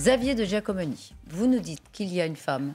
Xavier de Giacomoni, vous nous dites qu'il y a une femme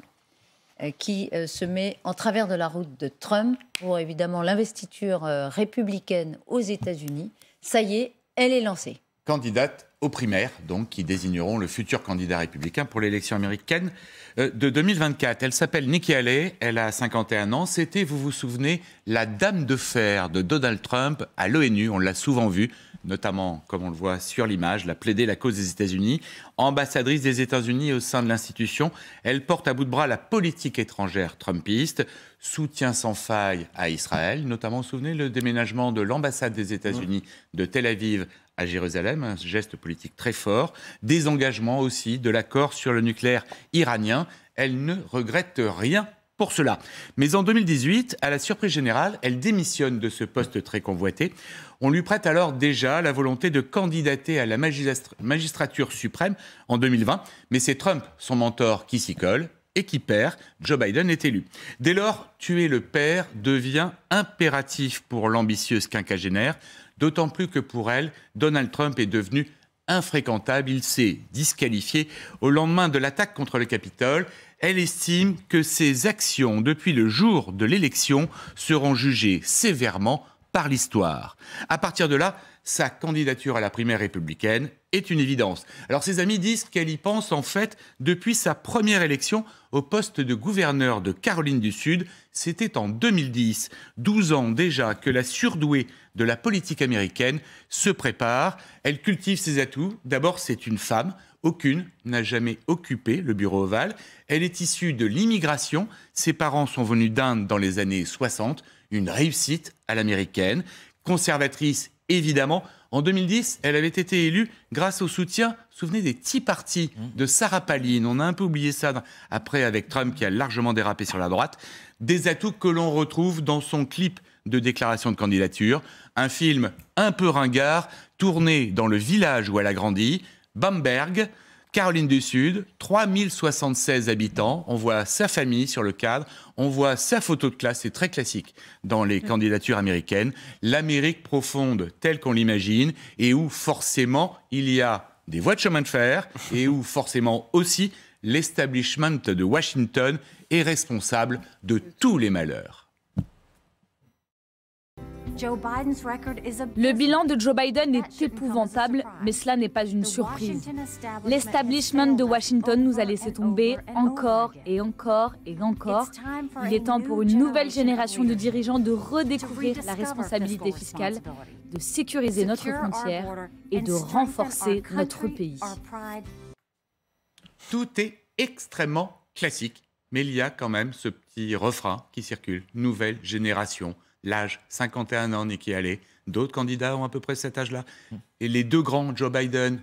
qui se met en travers de la route de Trump pour évidemment l'investiture républicaine aux États-Unis. Ça y est, elle est lancée. Candidate aux primaires, donc, qui désigneront le futur candidat républicain pour l'élection américaine de 2024. Elle s'appelle Nikki Haley, elle a 51 ans. C'était, vous vous souvenez, la dame de fer de Donald Trump à l'ONU. On l'a souvent vue, notamment, comme on le voit sur l'image, la plaider la cause des États-Unis. Ambassadrice des États-Unis au sein de l'institution, elle porte à bout de bras la politique étrangère trumpiste, soutien sans faille à Israël, notamment, vous vous souvenez, le déménagement de l'ambassade des États-Unis de Tel Aviv à Jérusalem, un geste politique très fort, des engagements aussi de l'accord sur le nucléaire iranien. Elle ne regrette rien pour cela. Mais en 2018, à la surprise générale, elle démissionne de ce poste très convoité. On lui prête alors déjà la volonté de candidater à la magistrature suprême en 2020. Mais c'est Trump, son mentor, qui s'y colle et qui perd. Joe Biden est élu. Dès lors, tuer le père devient impératif pour l'ambitieuse quinquagénaire, d'autant plus que pour elle, Donald Trump est devenu infréquentable. Il s'est disqualifié au lendemain de l'attaque contre le Capitole. Elle estime que ses actions depuis le jour de l'élection seront jugées sévèrement par l'histoire. À partir de là, sa candidature à la primaire républicaine est une évidence. Alors ses amis disent qu'elle y pense en fait depuis sa première élection au poste de gouverneur de Caroline du Sud. C'était en 2010, 12 ans déjà que la surdouée de la politique américaine se prépare. Elle cultive ses atouts. D'abord, c'est une femme. Aucune n'a jamais occupé le bureau ovale. Elle est issue de l'immigration. Ses parents sont venus d'Inde dans les années 60. Une réussite à l'américaine. Conservatrice, évidemment. En 2010, elle avait été élue grâce au soutien, vous vous souvenez, des Tea Party de Sarah Palin. On a un peu oublié ça après avec Trump qui a largement dérapé sur la droite. Des atouts que l'on retrouve dans son clip de déclaration de candidature. Un film un peu ringard, tourné dans le village où elle a grandi, Bamberg, Caroline du Sud, 3076 habitants. On voit sa famille sur le cadre, on voit sa photo de classe, c'est très classique dans les candidatures américaines. L'Amérique profonde telle qu'on l'imagine et où forcément il y a des voies de chemin de fer et où forcément aussi l'establishment de Washington est responsable de tous les malheurs. Le bilan de Joe Biden est épouvantable, mais cela n'est pas une surprise. L'establishment de Washington nous a laissé tomber encore et encore et encore. Il est temps pour une nouvelle génération de dirigeants de redécouvrir la responsabilité fiscale, de sécuriser notre frontière et de renforcer notre pays. Tout est extrêmement classique, mais il y a quand même ce petit refrain qui circule. Nouvelle génération. L'âge, 51 ans, Nikki Haley. D'autres candidats ont à peu près cet âge-là. Et les deux grands, Joe Biden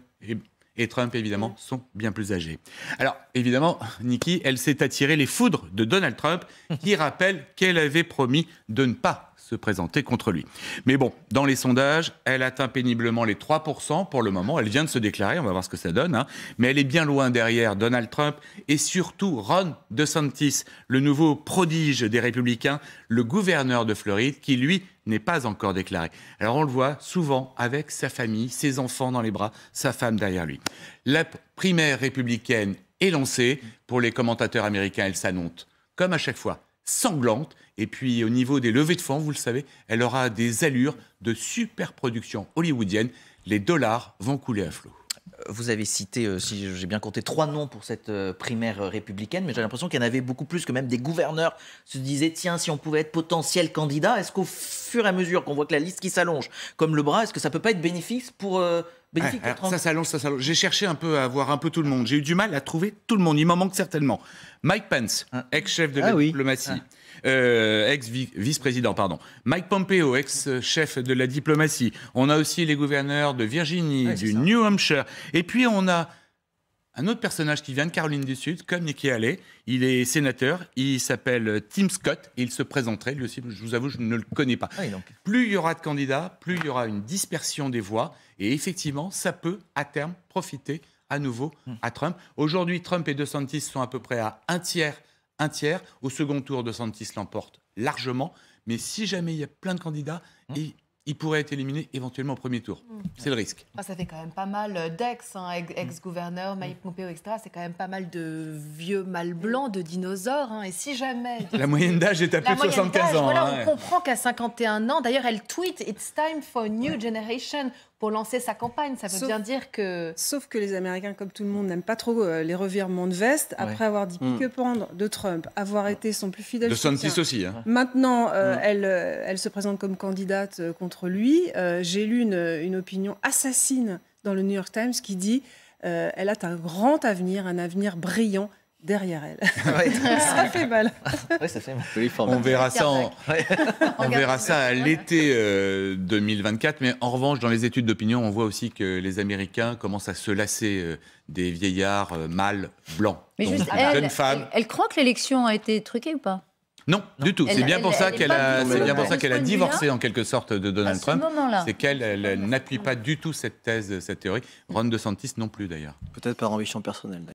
et Trump, évidemment, sont bien plus âgés. Alors, évidemment, Nikki, elle s'est attirée les foudres de Donald Trump, qui rappelle qu'elle avait promis de ne pas se présenter contre lui. Mais bon, dans les sondages, elle atteint péniblement les 3% pour le moment. Elle vient de se déclarer, on va voir ce que ça donne. Mais elle est bien loin derrière Donald Trump et surtout Ron DeSantis, le nouveau prodige des Républicains, le gouverneur de Floride, qui, lui, n'est pas encore déclaré. Alors on le voit souvent avec sa famille, ses enfants dans les bras, sa femme derrière lui. La primaire républicaine est lancée. Pour les commentateurs américains, elle s'annonce, comme à chaque fois, sanglante. Et puis au niveau des levées de fonds, vous le savez, elle aura des allures de superproduction hollywoodienne. Les dollars vont couler à flot. Vous avez cité, si j'ai bien compté, 3 noms pour cette primaire républicaine, mais j'ai l'impression qu'il y en avait beaucoup plus, que même des gouverneurs se disaient, tiens, si on pouvait être potentiel candidat, est-ce qu'au fur et à mesure qu'on voit que la liste qui s'allonge comme le bras, est-ce que ça peut pas être bénéfique pour Trump ? Ça s'allonge. J'ai cherché un peu à voir un peu tout le monde. J'ai eu du mal à trouver tout le monde. Il m'en manque certainement. Mike Pence, ex-chef de la diplomatie. Ex-vice-président, pardon. Mike Pompeo, ex-chef de la diplomatie. On a aussi les gouverneurs de Virginie, du New Hampshire. Et puis on a un autre personnage qui vient de Caroline du Sud, comme Nikki Haley. Il est sénateur, il s'appelle Tim Scott, et il se présenterait, lui aussi, je vous avoue, je ne le connais pas. Plus il y aura de candidats, plus il y aura une dispersion des voix, et effectivement, ça peut, à terme, profiter à nouveau à Trump. Aujourd'hui, Trump et DeSantis sont à peu près à un tiers. Au second tour, DeSantis l'emporte largement. Mais si jamais il y a plein de candidats, et il pourrait être éliminé éventuellement au premier tour. C'est le risque. Ça fait quand même pas mal d'ex, ex-gouverneurs, Mike Pompeo, etc. C'est quand même pas mal de vieux mâles blancs, de dinosaures. Et si jamais... La moyenne d'âge est à plus de 75 ans. Voilà, on comprend qu'à 51 ans, d'ailleurs, elle tweet « It's time for a new generation » pour lancer sa campagne. Ça veut bien dire que... Sauf que les Américains, comme tout le monde, n'aiment pas trop les revirements de veste. Après avoir dit pique-pendre de Trump, avoir été son plus fidèle De soutien. DeSantis aussi. Maintenant, elle se présente comme candidate contre lui. J'ai lu une opinion assassine dans le New York Times qui dit elle a un grand avenir, un avenir brillant derrière elle. Ça fait mal. Oui, ça fait mal. On verra ça, on verra ça à l'été 2024. Mais en revanche, dans les études d'opinion, on voit aussi que les Américains commencent à se lasser des vieillards mâles blancs. Mais Donc, juste, jeunes femmes. elle croit que l'élection a été truquée ou pas? Non, du tout. C'est bien pour ça qu'elle a divorcé en quelque sorte de Donald Trump. C'est qu'elle n'appuie pas du tout cette thèse, cette théorie. Ron DeSantis non plus d'ailleurs. Peut-être par ambition personnelle.